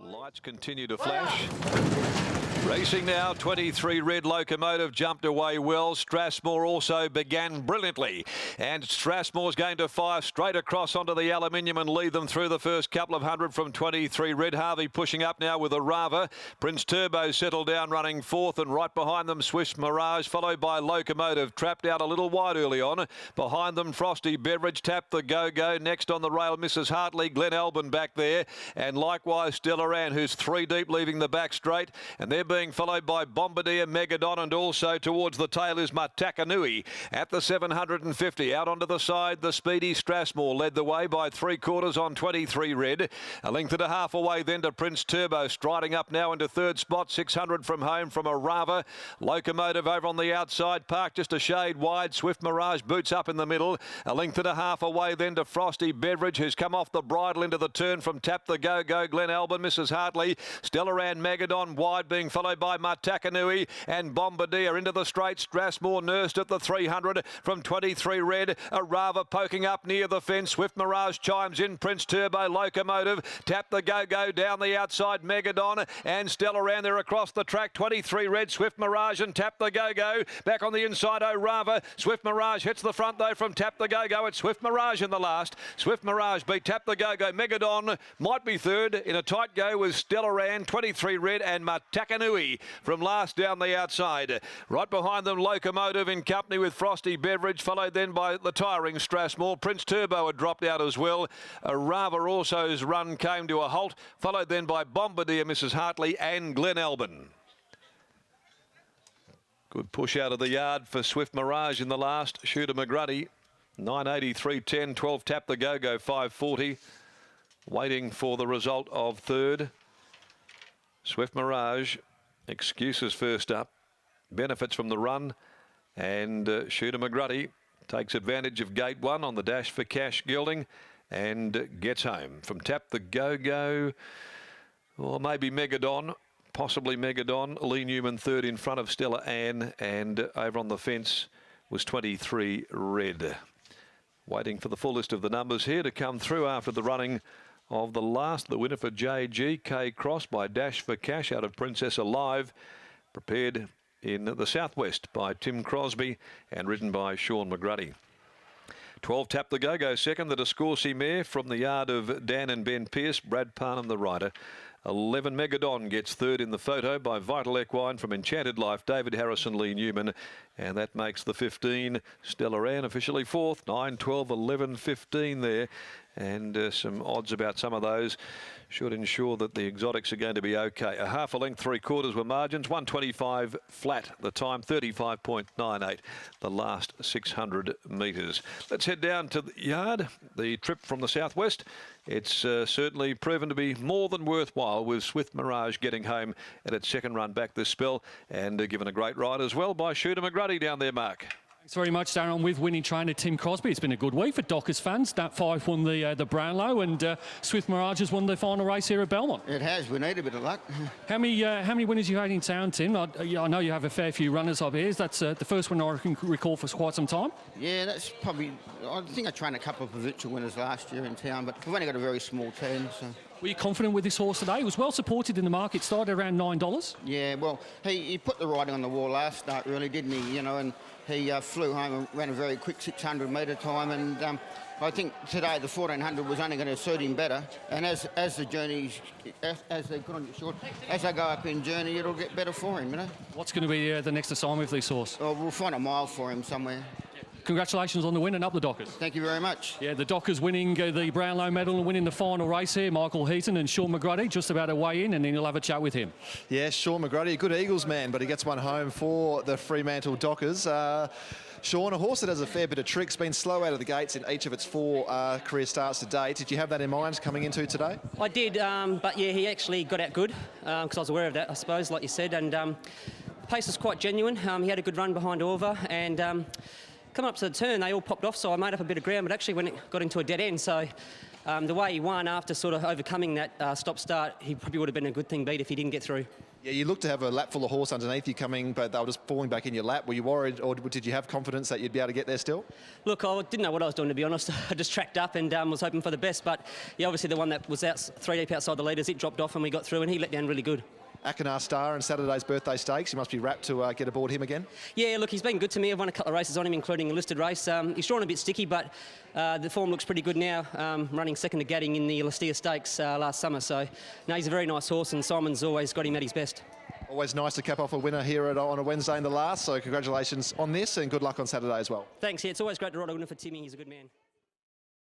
Lights continue to flash. Racing now, 23 Red Locomotive jumped away well. Strathmore also began brilliantly. And Strathmore's going to fire straight across onto the aluminium and lead them through the first couple of hundred from 23 Red. Harvey pushing up now with a Rava. Prince Turbo settled down running fourth, and right behind them Swift Mirage, followed by Locomotive. Trapped out a little wide early on. Behind them Frosty Beverage, Tap the Go-Go. Next on the rail Mrs. Hartley, Glen Albin back there. And likewise Stellaran, who's three deep leaving the back straight. And they're being followed by Bombardier, Megadon, and also towards the tail is Matakanui at the 750. Out onto the side, the speedy Strathmore led the way by 3/4 on 23 Red. A length and a half away then to Prince Turbo, striding up now into third spot, 600 from home from a Rava. Locomotive over on the outside, parked just a shade wide. Swift Mirage boots up in the middle. A length and a half away then to Frosty Beverage, who's come off the bridle into the turn from Tap the Go-Go, Glen Albin, Mrs. Hartley. Stellaran, Megadon wide, being followed by Matakanui and Bombardier into the straight. Strathmore nursed at the 300 from 23 Red. A Rava poking up near the fence. Swift Mirage chimes in. Prince Turbo, Locomotive, Tap the Go-Go down the outside. Megadon and Stellaran there across the track. 23 Red, Swift Mirage and Tap the Go-Go. Back on the inside, Rava. Swift Mirage hits the front though from Tap the Go-Go. It's Swift Mirage in the last. Swift Mirage beat Tap the Go-Go. Megadon might be third in a tight go with Stellaran, 23 Red and Matakanui from last down the outside. Right behind them, Locomotive in company with Frosty Beverage, followed then by the tiring Strathmore. Prince Turbo had dropped out as well. A Rava also's run came to a halt, followed then by Bombardier, Mrs. Hartley and Glen Albin. Good push out of the yard for Swift Mirage in the last. Shooter McGruddy, 983.10, 12 Tap the Go-Go, 540. Waiting for the result of third. Swift Mirage, excuses first up, benefits from the run, and Shooter McGruddy takes advantage of gate one on the dash for cash gilding and gets home. From Tap the Go-Go, or maybe Megadon, possibly Megadon. Lee Newman third in front of Stella Ann, and over on the fence was 23 Red. Waiting for the full list of the numbers here to come through after the running of the last. The winner for JG, K Cross by Dash for Cash out of Princess Alive, prepared in the southwest by Tim Crosby and ridden by Sean McGruddy. 12 Tap the Go-Go second, the Discourcy mare from the yard of Dan and Ben Pearce, Brad Parnham the rider. 11 Megadon gets third in the photo by Vital Equine from Enchanted Life, David Harrison, Lee Newman, and that makes the 15. Stellaran officially fourth, 9, 12, 11, 15 there, and some odds about some of those should ensure that the exotics are going to be okay. A half a length, 3/4 were margins, 125 flat, the time 35.98, the last 600 metres. Let's head down to the yard, the trip from the southwest. It's certainly proven to be more than worthwhile, with Swift Mirage getting home at its second run back this spell, and given a great ride as well by Shooter McGruddy down there, Mark. Thanks very much, Darren. I'm with winning trainer Tim Crosby. It's been a good week for Dockers fans. That 5 won the Brownlow, and Swift Mirage has won the final race here at Belmont. It has. We need a bit of luck. How many winners you had in town, Tim? I know you have a fair few runners up here. That's the first one I can recall for quite some time. Yeah, that's probably. I think I trained a couple of provincial winners last year in town, but we've only got a very small team. So. Were you confident with this horse today? It was well supported in the market. Started around $9. Yeah, well, he put the writing on the wall last start, really, didn't he? You know, and he flew home and ran a very quick 600-metre time, and I think today the 1400 was only going to suit him better. And as the journey, as they put on your short, as they go up in journey, it'll get better for him, you know. What's going to be the next assignment with this horse? Well, we'll find a mile for him somewhere. Congratulations on the win and up the Dockers. Thank you very much. Yeah, the Dockers winning the Brownlow medal and winning the final race here. Michael Heaton and Sean McGruddy just about to weigh in, and then you'll have a chat with him. Yeah, Sean McGruddy, a good Eagles man, but he gets one home for the Fremantle Dockers. Sean, a horse that has a fair bit of tricks, been slow out of the gates in each of its 4 career starts to date. Did you have that in mind coming into today? I did, but yeah, he actually got out good because I was aware of that, I suppose, like you said, and the pace was quite genuine. He had a good run behind Orva, and coming up to the turn, they all popped off, so I made up a bit of ground, but actually when it got into a dead end, so the way he won after sort of overcoming that stop-start, he probably would have been a good thing beat if he didn't get through. Yeah, you looked to have a lap full of horse underneath you coming, but they were just falling back in your lap. Were you worried, or did you have confidence that you'd be able to get there still? Look, I didn't know what I was doing, to be honest. I just tracked up and was hoping for the best. But yeah, obviously the one that was out 3 deep outside the leaders, it dropped off and we got through, and he let down really good. Akinar Star and Saturday's birthday stakes. You must be rapt to get aboard him again. Yeah, look, he's been good to me. I've won a couple of races on him, including a listed race. He's drawn a bit sticky, but the form looks pretty good now, running second to Gadding in the Lastia Stakes last summer. So, no, he's a very nice horse, and Simon's always got him at his best. Always nice to cap off a winner here on a Wednesday in the last, so congratulations on this and good luck on Saturday as well. Thanks, yeah, it's always great to ride a winner for Timmy. He's a good man.